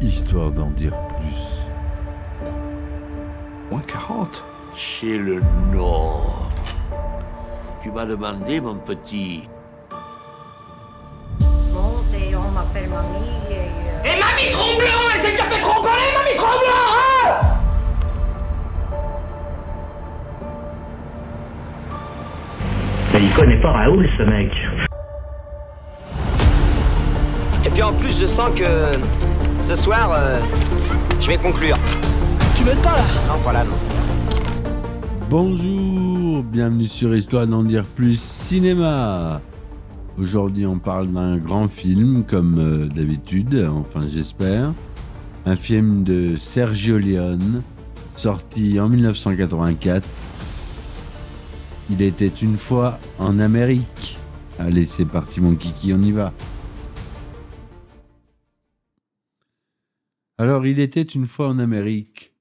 Histoire d'en dire plus. Moins 40. C'est le Nord. Tu m'as demandé, mon petit. Monte, on m'appelle mamie Et mamie Tromblon, elle s'est déjà fait tromper, mamie Tromblon, hein! Mais il connaît pas Raoul, ce mec. Et puis en plus, je sens que ce soir, je vais conclure. Tu m'aides pas là? Non, pas là, non. Bonjour, bienvenue sur Histoire d'en dire plus cinéma. Aujourd'hui, on parle d'un grand film, comme d'habitude, enfin j'espère. Un film de Sergio Leone, sorti en 1984. Il était une fois en Amérique. Allez, c'est parti mon kiki, on y va. Alors, il était une fois en Amérique,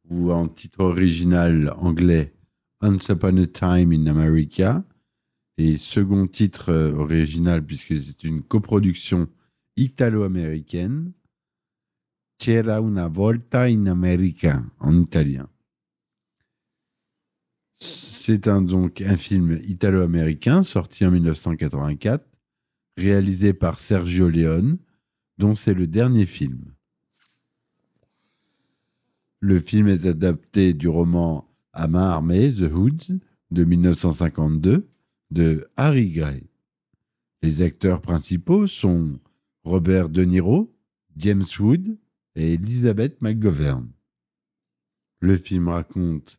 ou en titre original anglais, Once Upon a Time in America, et second titre original, puisque c'est une coproduction italo-américaine, C'era una volta in America, en italien. C'est donc un film italo-américain sorti en 1984, réalisé par Sergio Leone, dont c'est le dernier film. Le film est adapté du roman À main armée, The Hoods, de 1952, de Harry Gray. Les acteurs principaux sont Robert De Niro, James Wood et Elizabeth McGovern. Le film raconte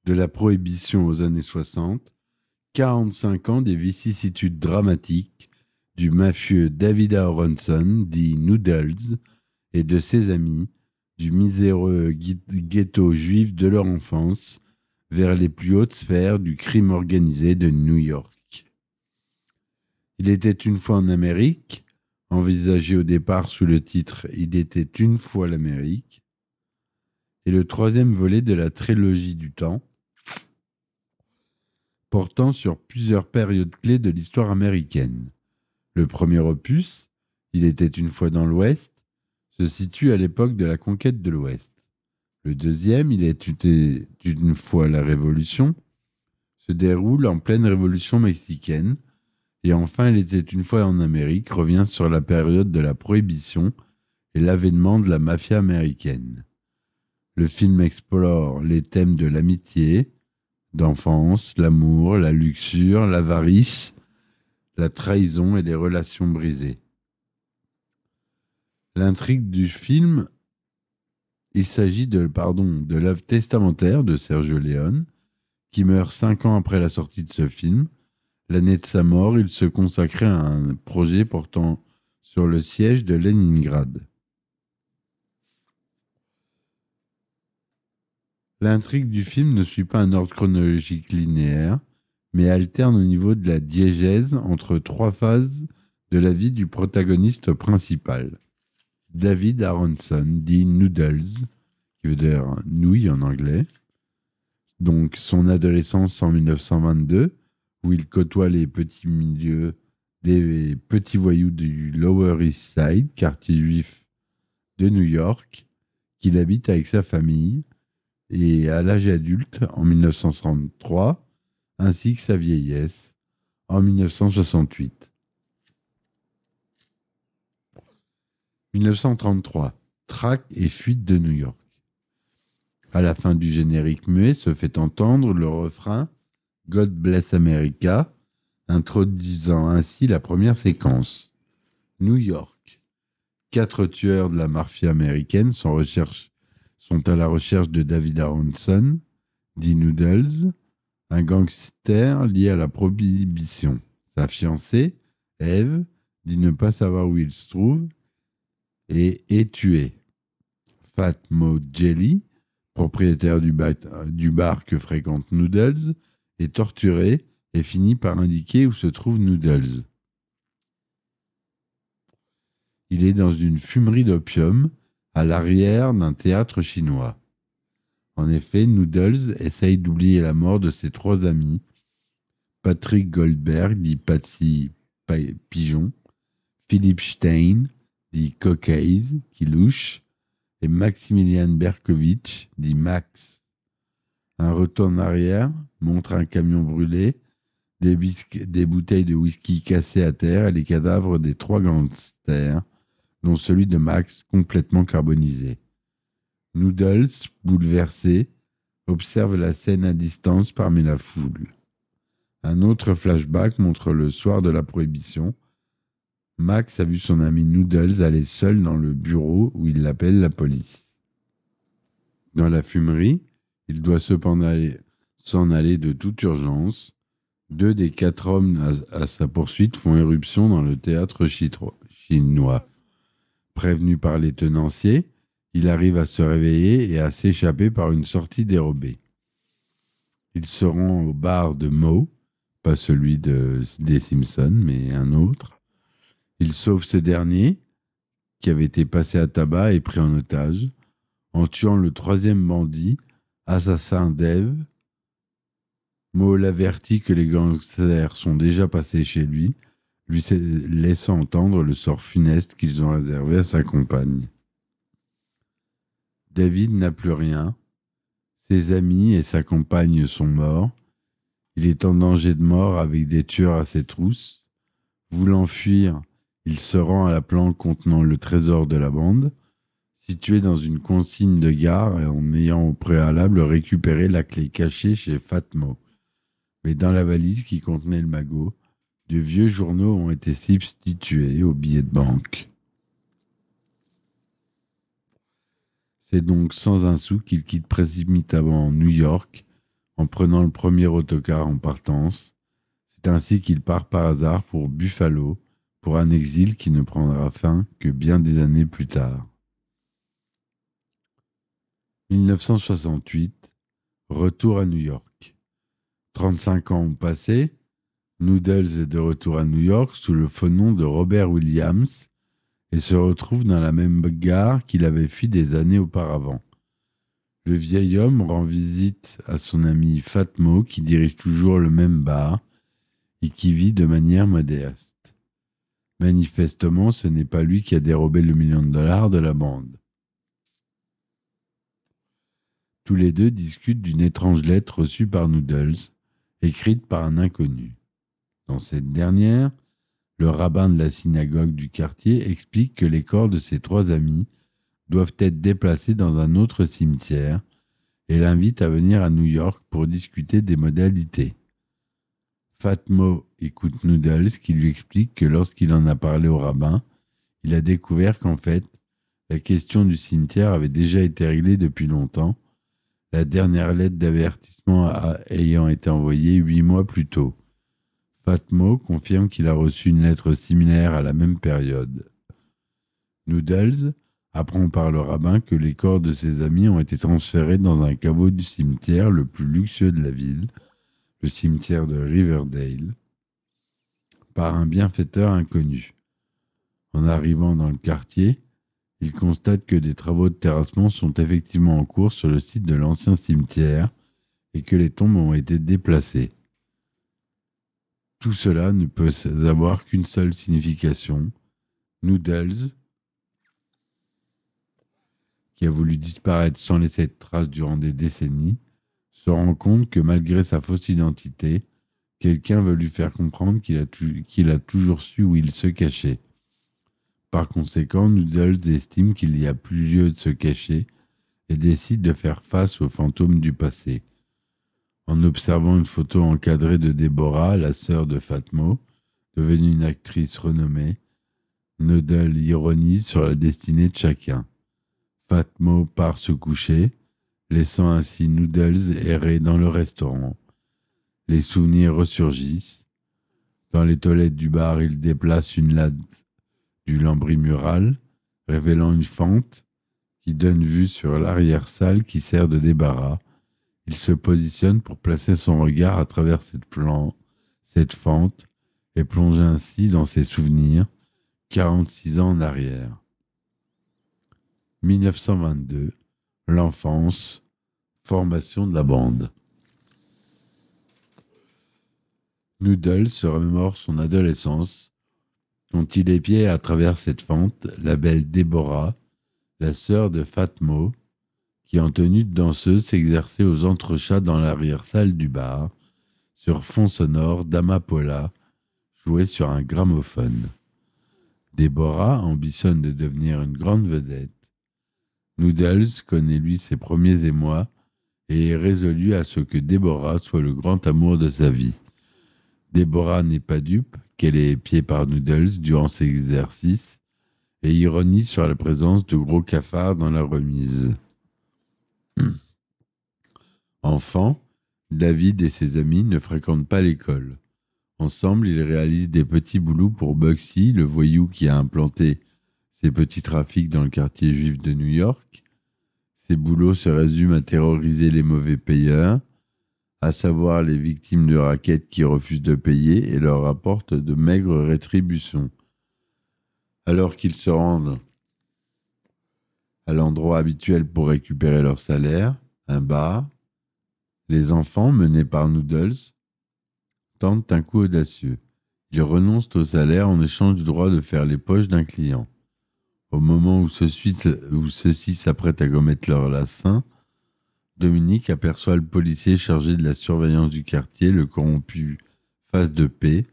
de la prohibition aux années 60, 45 ans des vicissitudes dramatiques du mafieux David Aronson, dit Noodles, et de ses amis, du miséreux ghetto juif de leur enfance vers les plus hautes sphères du crime organisé de New York. Il était une fois en Amérique, envisagé au départ sous le titre Il était une fois l'Amérique, et le troisième volet de la trilogie du temps, portant sur plusieurs périodes clés de l'histoire américaine. Le premier opus, Il était une fois dans l'Ouest, se situe à l'époque de la conquête de l'Ouest. Le deuxième, Il était une fois la Révolution, se déroule en pleine Révolution mexicaine. Et enfin, Il était une fois en Amérique, revient sur la période de la Prohibition et l'avènement de la mafia américaine. Le film explore les thèmes de l'amitié, d'enfance, l'amour, la luxure, l'avarice, la trahison et les relations brisées. L'intrigue du film, il s'agit de l'œuvre testamentaire de Sergio Leone, qui meurt 5 ans après la sortie de ce film. L'année de sa mort, il se consacrait à un projet portant sur le siège de Leningrad. L'intrigue du film ne suit pas un ordre chronologique linéaire, mais alterne au niveau de la diégèse entre 3 phases de la vie du protagoniste principal. David Aronson, dit Noodles, qui veut dire nouille en anglais. Donc son adolescence en 1922, où il côtoie les petits milieux des petits voyous du Lower East Side, quartier juif de New York, qu'il habite avec sa famille, et à l'âge adulte en 1963, ainsi que sa vieillesse en 1968. 1933, traque et fuite de New York. À la fin du générique muet se fait entendre le refrain God Bless America, introduisant ainsi la première séquence. New York. 4 tueurs de la mafia américaine sont à la recherche de David Aronson, dit Noodles, un gangster lié à la prohibition. Sa fiancée, Eve, dit ne pas savoir où il se trouve et est tué. Fat Mo Jelly, propriétaire du bar que fréquente Noodles, est torturé et finit par indiquer où se trouve Noodles. Il est dans une fumerie d'opium à l'arrière d'un théâtre chinois. En effet, Noodles essaye d'oublier la mort de ses 3 amis, Patrick Goldberg, dit Patsy Pigeon, Philip Stein, dit Cocaise, qui louche, et Maximilian Berkovitch, dit Max. Un retour en arrière montre un camion brûlé, des bouteilles de whisky cassées à terre et les cadavres des 3 gangsters, dont celui de Max complètement carbonisé. Noodles, bouleversé, observe la scène à distance parmi la foule. Un autre flashback montre le soir de la prohibition. Max a vu son ami Noodles aller seul dans le bureau où il appelle la police. Dans la fumerie, il doit cependant s'en aller de toute urgence. 2 des 4 hommes à sa poursuite font éruption dans le théâtre chinois. Prévenu par les tenanciers, il arrive à se réveiller et à s'échapper par une sortie dérobée. Il se rend au bar de Moe, pas celui des Simpsons, mais un autre. Il sauve ce dernier, qui avait été passé à tabac et pris en otage, en tuant le 3e bandit, assassin d'Eve. Moe l'avertit que les gangsters sont déjà passés chez lui laissant entendre le sort funeste qu'ils ont réservé à sa compagne. David n'a plus rien. Ses amis et sa compagne sont morts. Il est en danger de mort avec des tueurs à ses trousses. Voulant fuir, il se rend à la planque contenant le trésor de la bande, situé dans une consigne de gare et en ayant au préalable récupéré la clé cachée chez Fatmo. Mais dans la valise qui contenait le magot, de vieux journaux ont été substitués aux billets de banque. C'est donc sans un sou qu'il quitte précipitamment New York en prenant le premier autocar en partance. C'est ainsi qu'il part par hasard pour Buffalo, pour un exil qui ne prendra fin que bien des années plus tard. 1968, retour à New York. 35 ans ont passé. Noodles est de retour à New York sous le faux nom de Robert Williams et se retrouve dans la même gare qu'il avait fui des années auparavant. Le vieil homme rend visite à son ami Fatmo qui dirige toujours le même bar et qui vit de manière modeste. Manifestement, ce n'est pas lui qui a dérobé le $1 million de la bande. Tous les deux discutent d'une étrange lettre reçue par Noodles, écrite par un inconnu. Dans cette dernière, le rabbin de la synagogue du quartier explique que les corps de ses 3 amis doivent être déplacés dans un autre cimetière et l'invite à venir à New York pour discuter des modalités. Fatmo écoute Noodles qui lui explique que lorsqu'il en a parlé au rabbin, il a découvert qu'en fait, la question du cimetière avait déjà été réglée depuis longtemps, la dernière lettre d'avertissement ayant été envoyée 8 mois plus tôt. Fatmo confirme qu'il a reçu une lettre similaire à la même période. Noodles apprend par le rabbin que les corps de ses amis ont été transférés dans un caveau du cimetière le plus luxueux de la ville, le cimetière de Riverdale, par un bienfaiteur inconnu. En arrivant dans le quartier, il constate que des travaux de terrassement sont effectivement en cours sur le site de l'ancien cimetière et que les tombes ont été déplacées. Tout cela ne peut avoir qu'une seule signification. Noodles, qui a voulu disparaître sans laisser de traces durant des décennies, se rend compte que malgré sa fausse identité, quelqu'un veut lui faire comprendre qu'il a toujours su où il se cachait. Par conséquent, Noodles estime qu'il n'y a plus lieu de se cacher et décide de faire face aux fantômes du passé. En observant une photo encadrée de Deborah, la sœur de Fatmo, devenue une actrice renommée, Noodles ironise sur la destinée de chacun. Fatmo part se coucher, laissant ainsi Noodles errer dans le restaurant. Les souvenirs ressurgissent. Dans les toilettes du bar, il déplace une latte du lambris mural, révélant une fente qui donne vue sur l'arrière-salle qui sert de débarras. Il se positionne pour placer son regard à travers cette fente et plonge ainsi dans ses souvenirs, 46 ans en arrière. 1922, l'enfance, formation de la bande. Noodles se remémore son adolescence quand il épiait à travers cette fente la belle Déborah, la sœur de Fatmo, qui en tenue de danseuse s'exerçait aux entrechats dans l'arrière-salle du bar, sur fond sonore d'Amapola, joué sur un gramophone. Déborah ambitionne de devenir une grande vedette. Noodles connaît lui ses premiers émois et est résolu à ce que Déborah soit le grand amour de sa vie. Déborah n'est pas dupe qu'elle est épiée par Noodles durant ses exercices et ironie sur la présence de gros cafards dans la remise. Enfant, David et ses amis ne fréquentent pas l'école. Ensemble, ils réalisent des petits boulots pour Bugsy, le voyou qui a implanté ses petits trafics dans le quartier juif de New York. Ces boulots se résument à terroriser les mauvais payeurs, à savoir les victimes de rackets qui refusent de payer et leur apportent de maigres rétributions. Alors qu'ils se rendent à l'endroit habituel pour récupérer leur salaire, un bar, les enfants, menés par Noodles, tentent un coup audacieux. Ils renoncent au salaire en échange du droit de faire les poches d'un client. Au moment où ceux-ci s'apprêtent à commettre leur larcin, Dominique aperçoit le policier chargé de la surveillance du quartier, le corrompu Face de Paix,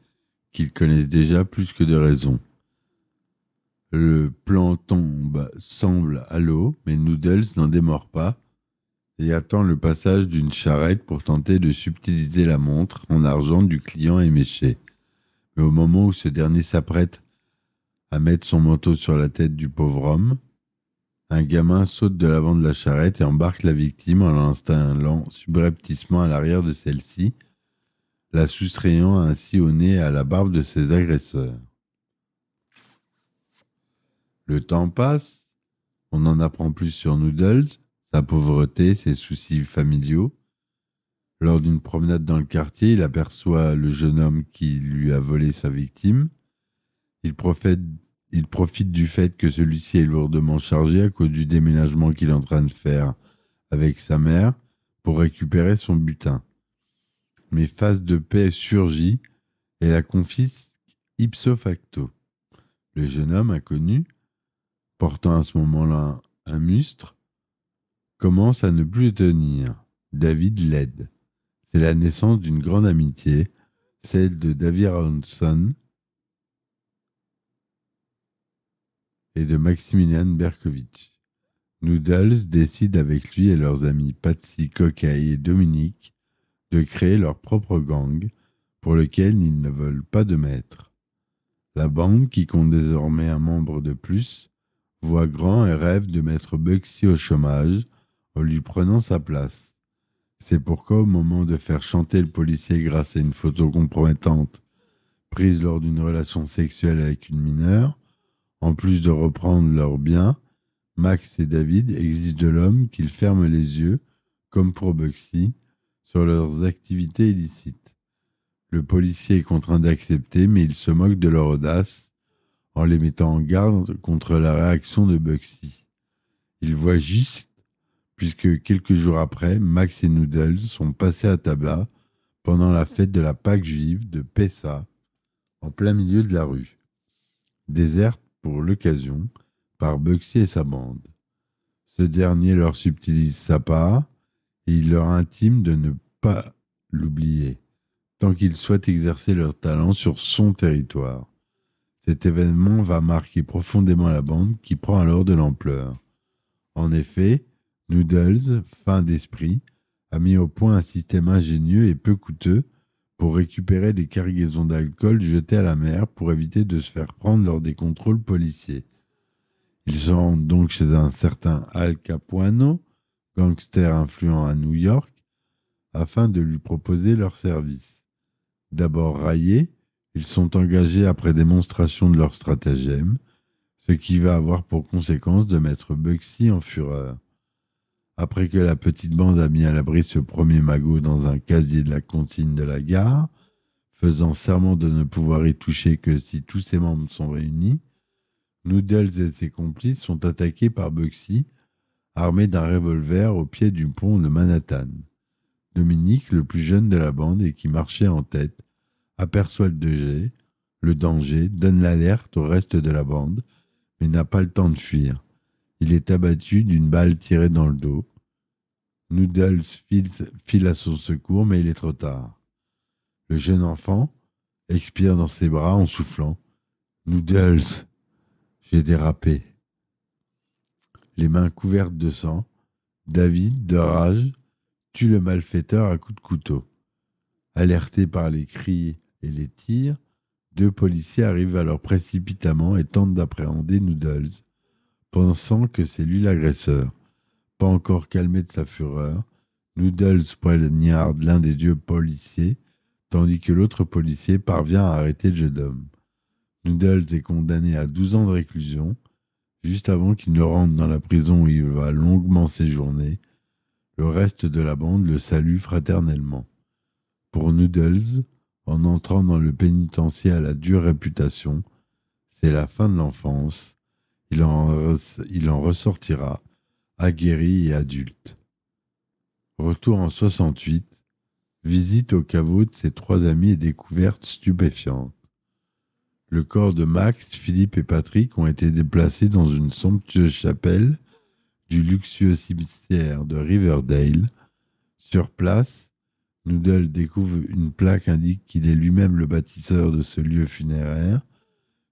qu'ils connaissent déjà plus que de raison. Le plan semble à l'eau, mais Noodles n'en démord pas et attend le passage d'une charrette pour tenter de subtiliser la montre en argent du client éméché. Mais au moment où ce dernier s'apprête à mettre son manteau sur la tête du pauvre homme, un gamin saute de l'avant de la charrette et embarque la victime en l'installant subrepticement à l'arrière de celle-ci, la soustrayant ainsi au nez et à la barbe de ses agresseurs. Le temps passe, on en apprend plus sur Noodles, sa pauvreté, ses soucis familiaux. Lors d'une promenade dans le quartier, il aperçoit le jeune homme qui lui a volé sa victime. Il profite du fait que celui-ci est lourdement chargé à cause du déménagement qu'il est en train de faire avec sa mère pour récupérer son butin. Mais Face de Paix surgit et la confisque ipso facto. Le jeune homme inconnu, portant à ce moment-là un mustre, commence à ne plus le tenir. David l'aide. C'est la naissance d'une grande amitié, celle de David Aronson et de Maximilian Berkovitch. Noodles décide avec lui et leurs amis Patsy, Cocaille et Dominique de créer leur propre gang pour lequel ils ne veulent pas de maître. La bande, qui compte désormais un membre de plus, voit grand et rêve de mettre Bugsy au chômage en lui prenant sa place. C'est pourquoi, au moment de faire chanter le policier grâce à une photo compromettante prise lors d'une relation sexuelle avec une mineure, en plus de reprendre leurs biens, Max et David exigent de l'homme qu'il ferme les yeux, comme pour Bugsy, sur leurs activités illicites. Le policier est contraint d'accepter, mais il se moque de leur audace en les mettant en garde contre la réaction de Bugsy. Il voit juste, puisque quelques jours après, Max et Noodles sont passés à tabac pendant la fête de la Pâque juive de Pessa, en plein milieu de la rue, déserte pour l'occasion par Bugsy et sa bande. Ce dernier leur subtilise sa part et il leur intime de ne pas l'oublier, tant qu'ils souhaitent exercer leur talent sur son territoire. Cet événement va marquer profondément la bande qui prend alors de l'ampleur. En effet, Noodles, fin d'esprit, a mis au point un système ingénieux et peu coûteux pour récupérer des cargaisons d'alcool jetées à la mer pour éviter de se faire prendre lors des contrôles policiers. Ils se rendent donc chez un certain Al Capuano, gangster influent à New York, afin de lui proposer leurs services. D'abord raillés, ils sont engagés après démonstration de leur stratagème, ce qui va avoir pour conséquence de mettre Bugsy en fureur. Après que la petite bande a mis à l'abri ce premier magot dans un casier de la cantine de la gare, faisant serment de ne pouvoir y toucher que si tous ses membres sont réunis, Noodles et ses complices sont attaqués par Bugsy, armé d'un revolver au pied du pont de Manhattan. Dominique, le plus jeune de la bande et qui marchait en tête, aperçoit le 2G, le danger, donne l'alerte au reste de la bande, mais n'a pas le temps de fuir. Il est abattu d'une balle tirée dans le dos. Noodles file à son secours, mais il est trop tard. Le jeune enfant expire dans ses bras en soufflant. « Noodles, j'ai dérapé. » Les mains couvertes de sang, David, de rage, tue le malfaiteur à coups de couteau. Alertés par les cris et les tirs, 2 policiers arrivent alors précipitamment et tentent d'appréhender Noodles, pensant que c'est lui l'agresseur. Pas encore calmé de sa fureur, Noodles poignarde l'un des 2 policiers, tandis que l'autre policier parvient à arrêter le jeune homme. Noodles est condamné à 12 ans de réclusion, juste avant qu'il ne rentre dans la prison où il va longuement séjourner. Le reste de la bande le salue fraternellement. Pour Noodles, en entrant dans le pénitencier à la dure réputation, c'est la fin de l'enfance. Il en ressortira aguerri et adulte. Retour en 68, visite au caveau de ses 3 amis et découverte stupéfiante. Le corps de Max, Philippe et Patrick ont été déplacés dans une somptueuse chapelle du luxueux cimetière de Riverdale. Sur place, Noodle découvre une plaque indique qu'il est lui-même le bâtisseur de ce lieu funéraire.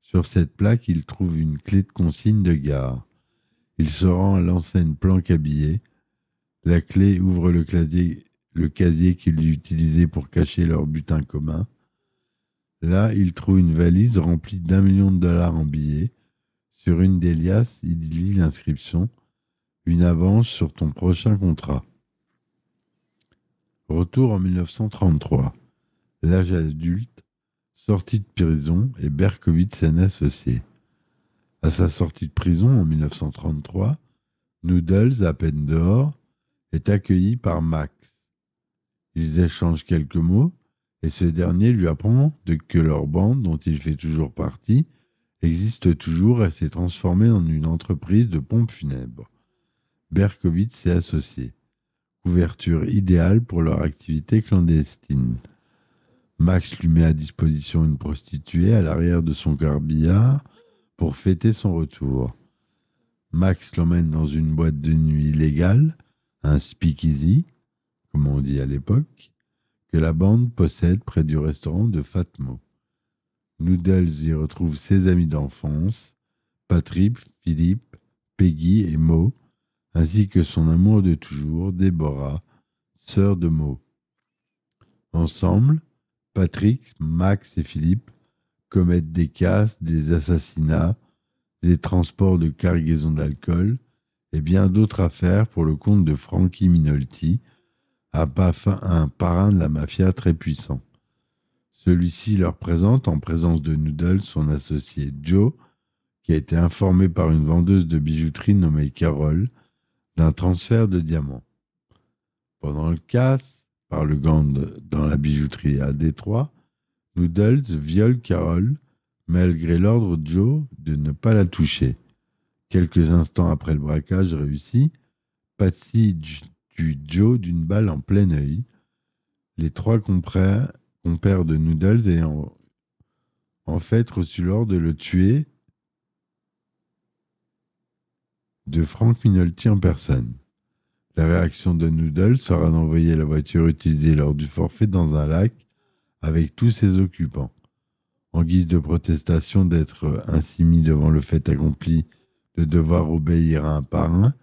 Sur cette plaque, il trouve une clé de consigne de gare. Il se rend à l'enseigne Planque Habillé. La clé ouvre le casier qu'il utilisait pour cacher leur butin commun. Là, il trouve une valise remplie d'1 million de dollars en billets. Sur une des liasses, il lit l'inscription « Une avance sur ton prochain contrat ». Retour en 1933. L'âge adulte, sortie de prison et Berkowitz & associé. À sa sortie de prison en 1933, Noodles, à peine dehors, est accueilli par Max. Ils échangent quelques mots et ce dernier lui apprend que leur bande, dont il fait toujours partie, existe toujours et s'est transformée en une entreprise de pompes funèbres. Berkowitz & associé. Couverture idéale pour leur activité clandestine. Max lui met à disposition une prostituée à l'arrière de son corbillard pour fêter son retour. Max l'emmène dans une boîte de nuit illégale, un speakeasy, comme on dit à l'époque, que la bande possède près du restaurant de Fatmo. Noodles y retrouve ses amis d'enfance, Patrick, Philippe, Peggy et Mo, ainsi que son amour de toujours, Deborah, sœur de Mo. Ensemble, Patrick, Max et Philippe commettent des casses, des assassinats, des transports de cargaison d'alcool et bien d'autres affaires pour le compte de Frankie Minolti, un parrain de la mafia très puissant. Celui-ci leur présente, en présence de Noodles, son associé Joe, qui a été informé par une vendeuse de bijouterie nommée Carol d'un transfert de diamants. Pendant le casse, par le gang dans la bijouterie à Détroit, Noodles viole Carol, malgré l'ordre de Joe de ne pas la toucher. Quelques instants après le braquage réussi, Patsy tue Joe d'une balle en plein œil. Les 3 compères de Noodles ayant en fait reçu l'ordre de le tuer de Frank Minolti en personne. La réaction de Noodles sera d'envoyer la voiture utilisée lors du forfait dans un lac avec tous ses occupants. En guise de protestation d'être ainsi mis devant le fait accompli de devoir obéir à un parrain,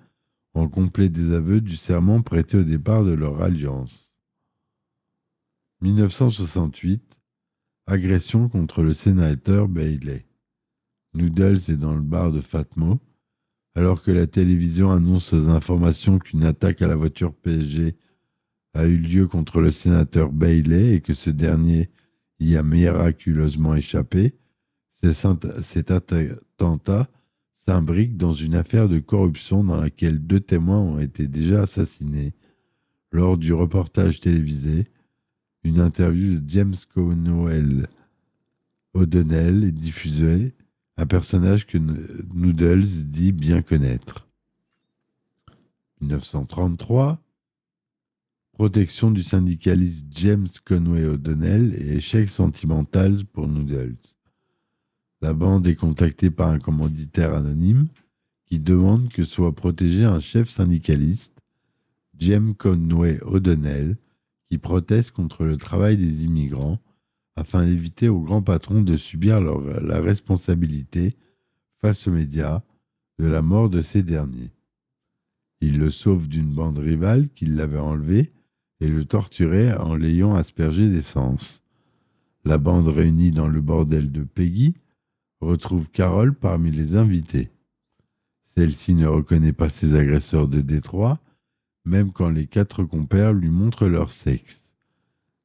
en complet désaveu du serment prêté au départ de leur alliance. 1968, agression contre le sénateur Bailey. Noodles est dans le bar de Fatmo, alors que la télévision annonce aux informations qu'une attaque à la voiture PSG a eu lieu contre le sénateur Bailey et que ce dernier y a miraculeusement échappé. Cet attentat s'imbrique dans une affaire de corruption dans laquelle 2 témoins ont été déjà assassinés. Lors du reportage télévisé, une interview de James Conwell O'Donnell est diffusée, un personnage que Noodles dit bien connaître. 1933, protection du syndicaliste James Conway O'Donnell et échec sentimental pour Noodles. La bande est contactée par un commanditaire anonyme qui demande que soit protégé un chef syndicaliste, James Conway O'Donnell, qui proteste contre le travail des immigrants afin d'éviter aux grands patrons de subir la responsabilité face aux médias de la mort de ces derniers. Il le sauve d'une bande rivale qui l'avait enlevé et le torturait en l'ayant aspergé d'essence. La bande réunie dans le bordel de Peggy retrouve Carol parmi les invités. Celle-ci ne reconnaît pas ses agresseurs de Détroit, même quand les 4 compères lui montrent leur sexe.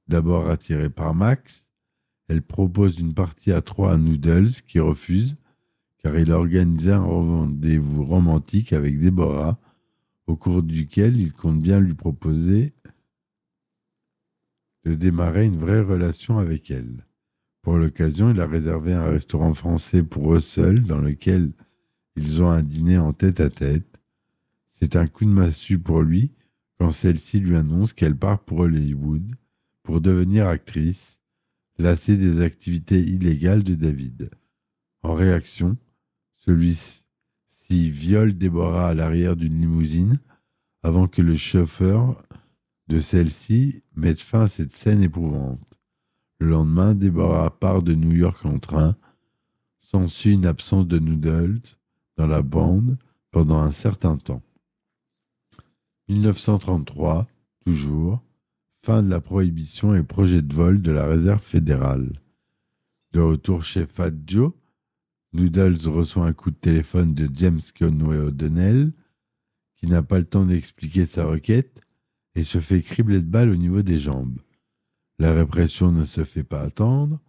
D'abord attirée par Max, elle propose une partie à 3 à Noodles qui refuse, car il a organisé un rendez-vous romantique avec Deborah, au cours duquel il compte bien lui proposer de démarrer une vraie relation avec elle. Pour l'occasion, il a réservé un restaurant français pour eux seuls, dans lequel ils ont un dîner en tête-à-tête. C'est un coup de massue pour lui quand celle-ci lui annonce qu'elle part pour Hollywood pour devenir actrice, lassée des activités illégales de David. En réaction, celui-ci viole Deborah à l'arrière d'une limousine avant que le chauffeur de celle-ci mette fin à cette scène éprouvante. Le lendemain, Deborah part de New York en train. S'ensuit une absence de Noodles dans la bande pendant un certain temps. 1933, toujours, fin de la prohibition et projet de vol de la réserve fédérale. De retour chez Fat Joe, Noodles reçoit un coup de téléphone de James Conway O'Donnell, qui n'a pas le temps d'expliquer sa requête et se fait cribler de balles au niveau des jambes. La répression ne se fait pas attendre.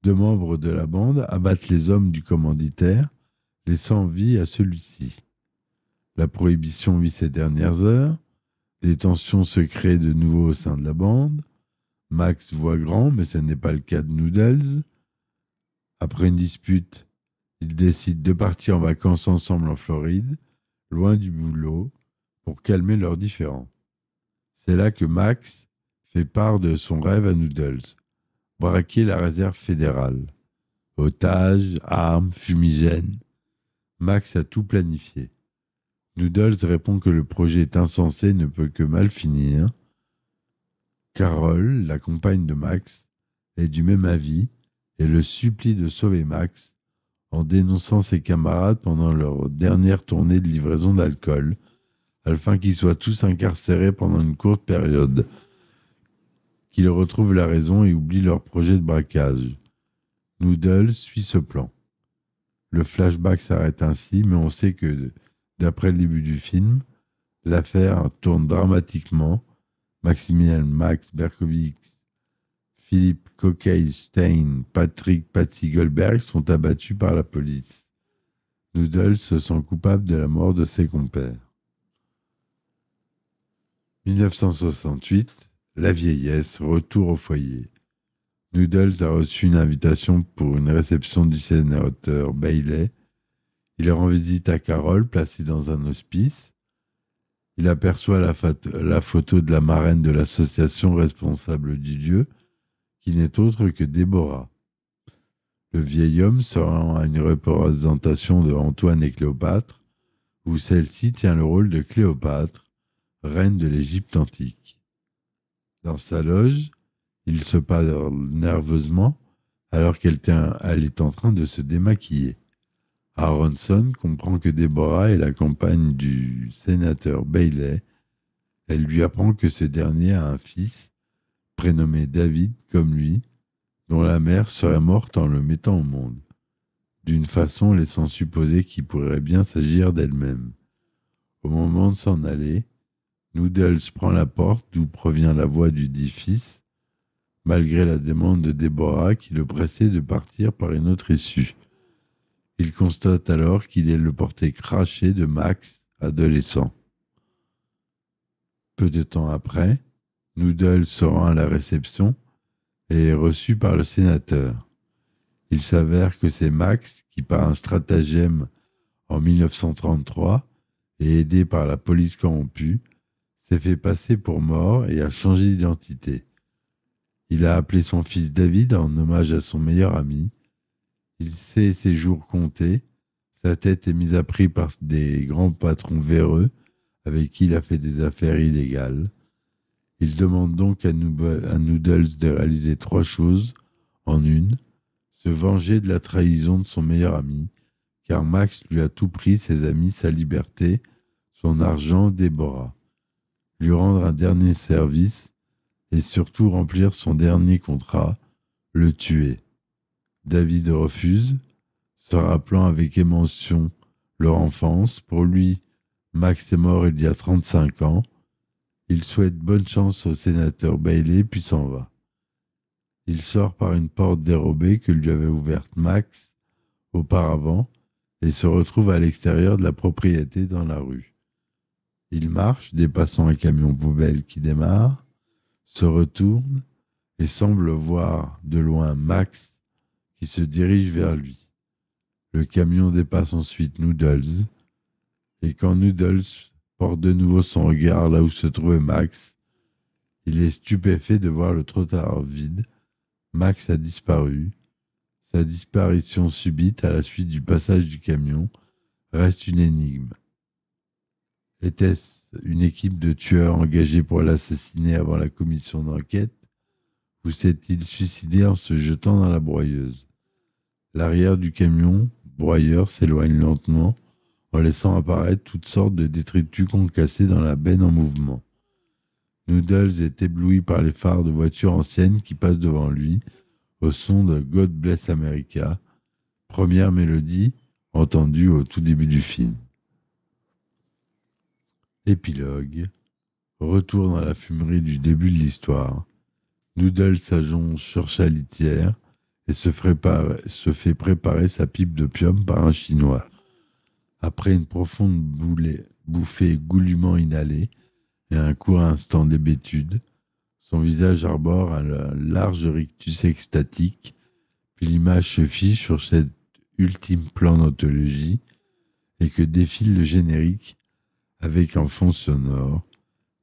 2 membres de la bande abattent les hommes du commanditaire, laissant vie à celui-ci. La prohibition vit ses dernières heures. Des tensions se créent de nouveau au sein de la bande. Max voit grand, mais ce n'est pas le cas de Noodles. Après une dispute, ils décident de partir en vacances ensemble en Floride, loin du boulot, pour calmer leurs différends. C'est là que Max fait part de son rêve à Noodles, braquer la réserve fédérale. Otages, armes, fumigènes. Max a tout planifié. Noodles répond que le projet est insensé et ne peut que mal finir. Carol, la compagne de Max, est du même avis et le supplie de sauver Max en dénonçant ses camarades pendant leur dernière tournée de livraison d'alcool, afin qu'ils soient tous incarcérés pendant une courte période, qu'ils retrouvent la raison et oublient leur projet de braquage. Noodles suit ce plan. Le flashback s'arrête ainsi, mais on sait que, d'après le début du film, l'affaire tourne dramatiquement. Maximilian Max Berkowitz, Philippe Cockey-Stein, Patrick Patsy Goldberg sont abattus par la police. Noodles se sent coupable de la mort de ses compères. 1968, la vieillesse, retour au foyer. Noodles a reçu une invitation pour une réception du sénateur Bailey. Il rend visite à Carol, placée dans un hospice. Il aperçoit la photo de la marraine de l'association responsable du lieu, qui n'est autre que Déborah. Le vieil homme se rend à une représentation de Antoine et Cléopâtre, où celle-ci tient le rôle de Cléopâtre, reine de l'Égypte antique. Dans sa loge, il se parle nerveusement alors qu'elle est en train de se démaquiller. Aronson comprend que Deborah est la compagne du sénateur Bailey. Elle lui apprend que ce dernier a un fils, prénommé David comme lui, dont la mère serait morte en le mettant au monde, d'une façon laissant supposer qu'il pourrait bien s'agir d'elle-même. Au moment de s'en aller, Noodles prend la porte d'où provient la voix du dit fils, malgré la demande de Deborah qui le pressait de partir par une autre issue. Il constate alors qu'il est le portrait craché de Max, adolescent. Peu de temps après, Noodles se rend à la réception et est reçu par le sénateur. Il s'avère que c'est Max qui, par un stratagème en 1933 et aidé par la police corrompue, s'est fait passer pour mort et a changé d'identité. Il a appelé son fils David en hommage à son meilleur ami. Il sait ses jours comptés. Sa tête est mise à prix par des grands patrons véreux avec qui il a fait des affaires illégales. Il demande donc à Noodles de réaliser 3 choses en une. Se venger de la trahison de son meilleur ami, car Max lui a tout pris, ses amis, sa liberté, son argent, Déborah. Lui rendre un dernier service et surtout remplir son dernier contrat, le tuer. David refuse, se rappelant avec émotion leur enfance. Pour lui, Max est mort il y a 35 ans. Il souhaite bonne chance au sénateur Bailey, puis s'en va. Il sort par une porte dérobée que lui avait ouverte Max auparavant et se retrouve à l'extérieur de la propriété dans la rue. Il marche, dépassant un camion poubelle qui démarre, se retourne et semble voir de loin Max qui se dirige vers lui. Le camion dépasse ensuite Noodles, et quand Noodles porte de nouveau son regard là où se trouvait Max, il est stupéfait de voir le trottoir vide. Max a disparu. Sa disparition subite à la suite du passage du camion reste une énigme. Était-ce une équipe de tueurs engagés pour l'assassiner avant la commission d'enquête, ou s'est-il suicidé en se jetant dans la broyeuse? L'arrière du camion broyeur s'éloigne lentement en laissant apparaître toutes sortes de détritus concassés dans la benne en mouvement. Noodles est ébloui par les phares de voitures anciennes qui passent devant lui au son de God Bless America, première mélodie entendue au tout début du film. Épilogue. Retour dans la fumerie du début de l'histoire. Noodles s'allonge sur sa litière et se fait préparer sa pipe d'opium par un Chinois. Après une profonde bouffée goulûment inhalée et un court instant d'hébétude, son visage arbore un large rictus extatique, puis l'image se fiche sur cet ultime plan d'anthologie et que défile le générique avec en fond sonore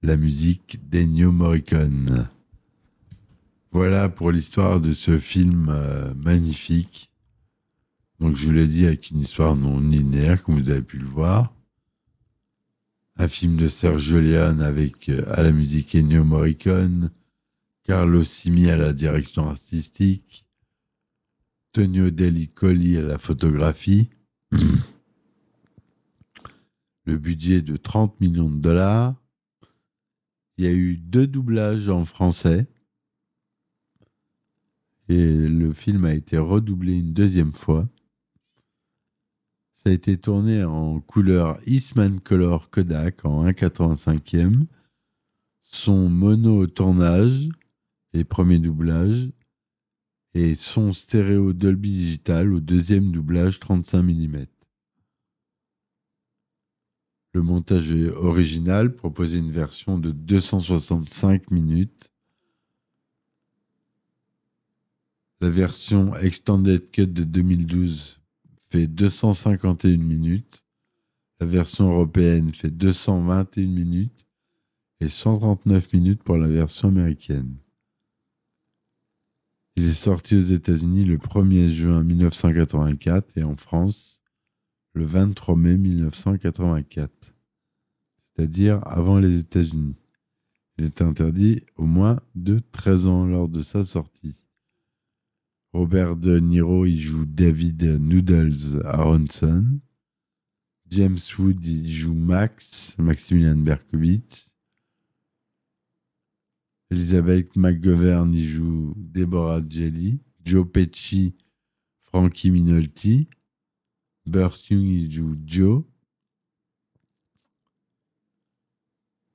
la musique d'Ennio Morricone. Voilà pour l'histoire de ce film magnifique. Donc je vous l'ai dit, avec une histoire non linéaire, comme vous avez pu le voir. Un film de Sergio Leone avec à la musique Ennio Morricone, Carlo Simi à la direction artistique, Tonio Delli-Colli à la photographie. Le budget de 30 millions de dollars. Il y a eu 2 doublages en français. Et le film a été redoublé une 2e fois. Ça a été tourné en couleur Eastman Color Kodak en 1/85e. Son mono au tournage et premier doublage. Et son stéréo Dolby Digital au 2e doublage 35 mm. Le montage original proposait une version de 265 minutes. La version Extended Cut de 2012 fait 251 minutes. La version européenne fait 221 minutes et 139 minutes pour la version américaine. Il est sorti aux États-Unis le 1er juin 1984 et en France le 23 mai 1984, c'est-à-dire avant les États-Unis. Il est interdit au moins de 13 ans lors de sa sortie. Robert De Niro y joue David Noodles Aronson. James Wood y joue Maximilian Berkowitz. Elizabeth McGovern y joue Deborah Jelly. Joe Pesci, Frankie Minolti. Burt Young y joue Joe.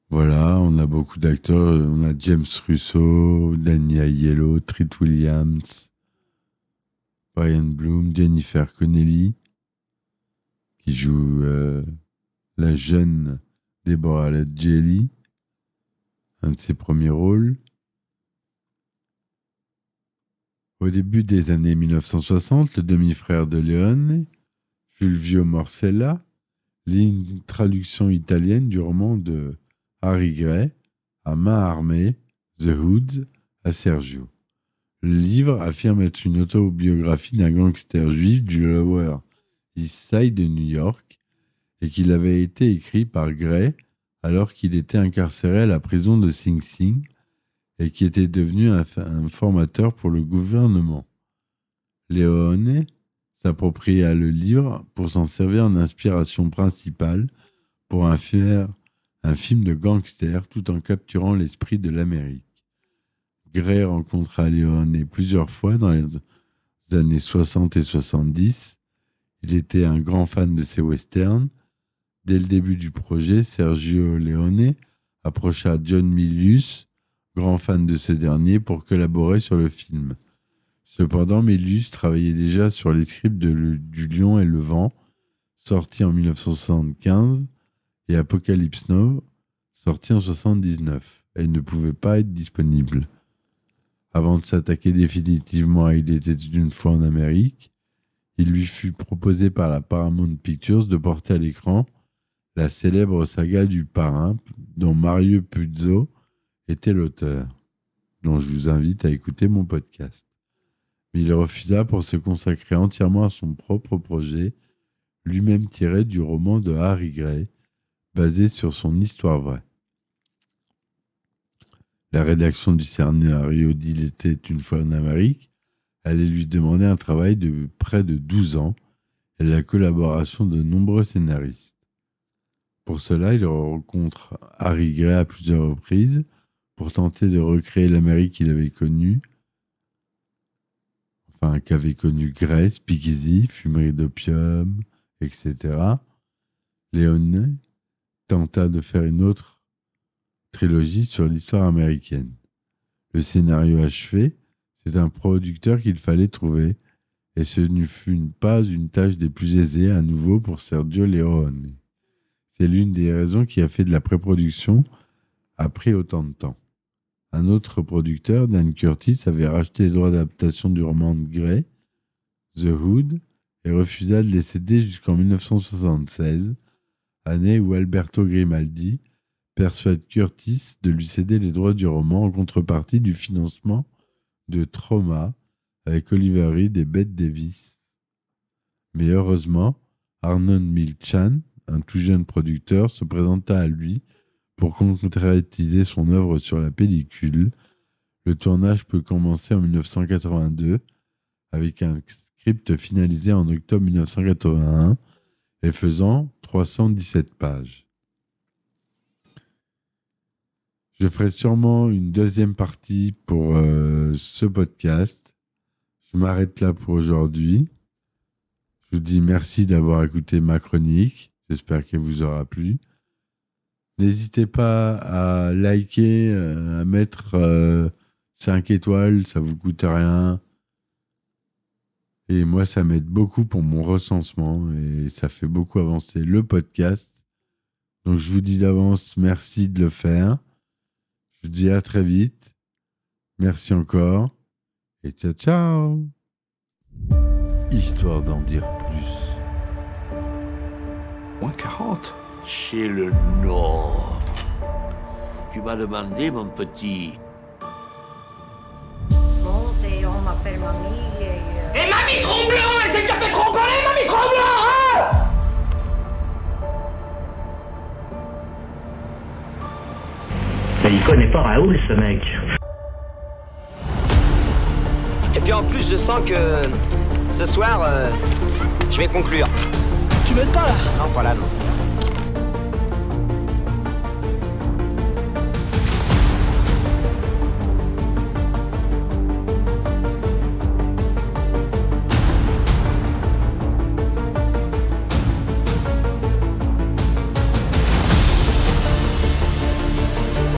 Voilà, on a beaucoup d'acteurs. On a James Russo, Danny Aiello, Treat Williams, Brian Bloom, Jennifer Connelly, qui joue la jeune Deborah Jelly, un de ses premiers rôles. Au début des années 1960, le demi-frère de Leone, Fulvio Morsella, lit une traduction italienne du roman de Harry Gray, à main armée, The Hoods, à Sergio. Le livre affirme être une autobiographie d'un gangster juif du Lower East Side de New York et qu'il avait été écrit par Gray alors qu'il était incarcéré à la prison de Sing Sing et qui était devenu un formateur pour le gouvernement. Leone s'appropria le livre pour s'en servir en inspiration principale pour un film de gangster tout en capturant l'esprit de l'Amérique. Gray rencontra Leone plusieurs fois dans les années 60 et 70. Il était un grand fan de ces westerns. Dès le début du projet, Sergio Leone approcha John Milius, grand fan de ce dernier, pour collaborer sur le film. Cependant, Milius travaillait déjà sur les scripts du Lion et le Vent, sorti en 1975, et Apocalypse Now, sorti en 1979, et ne pouvait pas être disponible. Avant de s'attaquer définitivement à Il était une fois en Amérique, il lui fut proposé par la Paramount Pictures de porter à l'écran la célèbre saga du Parrain, dont Mario Puzo était l'auteur, dont je vous invite à écouter mon podcast. Mais il refusa pour se consacrer entièrement à son propre projet, lui-même tiré du roman de Harry Gray, basé sur son histoire vraie. La rédaction du scénario d'Il était une fois en Amérique allait lui demander un travail de près de 12 ans et la collaboration de nombreux scénaristes. Pour cela, il rencontre Harry Gray à plusieurs reprises pour tenter de recréer l'Amérique qu'il avait connue, enfin qu'avait connu Gray, Speakeasy, fumerie d'opium, etc. Leone tenta de faire une autre trilogie sur l'histoire américaine. Le scénario achevé, c'est un producteur qu'il fallait trouver, et ce ne fut pas une tâche des plus aisées à nouveau pour Sergio Leone. C'est l'une des raisons qui a fait de la pré-production a pris autant de temps. Un autre producteur, Dan Curtis, avait racheté les droits d'adaptation du roman de Gray, The Hood, et refusa de les céder jusqu'en 1976, année où Alberto Grimaldi persuade Curtis de lui céder les droits du roman en contrepartie du financement de Trauma avec Oliver Reed et Bette Davis. Mais heureusement, Arnon Milchan, un tout jeune producteur, se présenta à lui pour concrétiser son œuvre sur la pellicule. Le tournage peut commencer en 1982 avec un script finalisé en octobre 1981 et faisant 317 pages. Je ferai sûrement une deuxième partie pour ce podcast. Je m'arrête là pour aujourd'hui. Je vous dis merci d'avoir écouté ma chronique. J'espère qu'elle vous aura plu. N'hésitez pas à liker, à mettre 5 étoiles, ça vous coûte rien. Et moi, ça m'aide beaucoup pour mon recensement et ça fait beaucoup avancer le podcast. Donc, je vous dis d'avance, merci de le faire. Je vous dis à très vite. Merci encore. Et ciao, ciao. Histoire d'en dire plus. Moins 40. Chez le Nord. Tu m'as demandé, mon petit. Bon, et on m'appelle mamie et... Et mamie Tromblon, elle s'est déjà fait tromper, mamie Tromblon, hein? Mais il connaît pas Raoul, ce mec. Et puis en plus, je sens que ce soir, je vais conclure. Tu m'aides pas là? Non, pas là, non.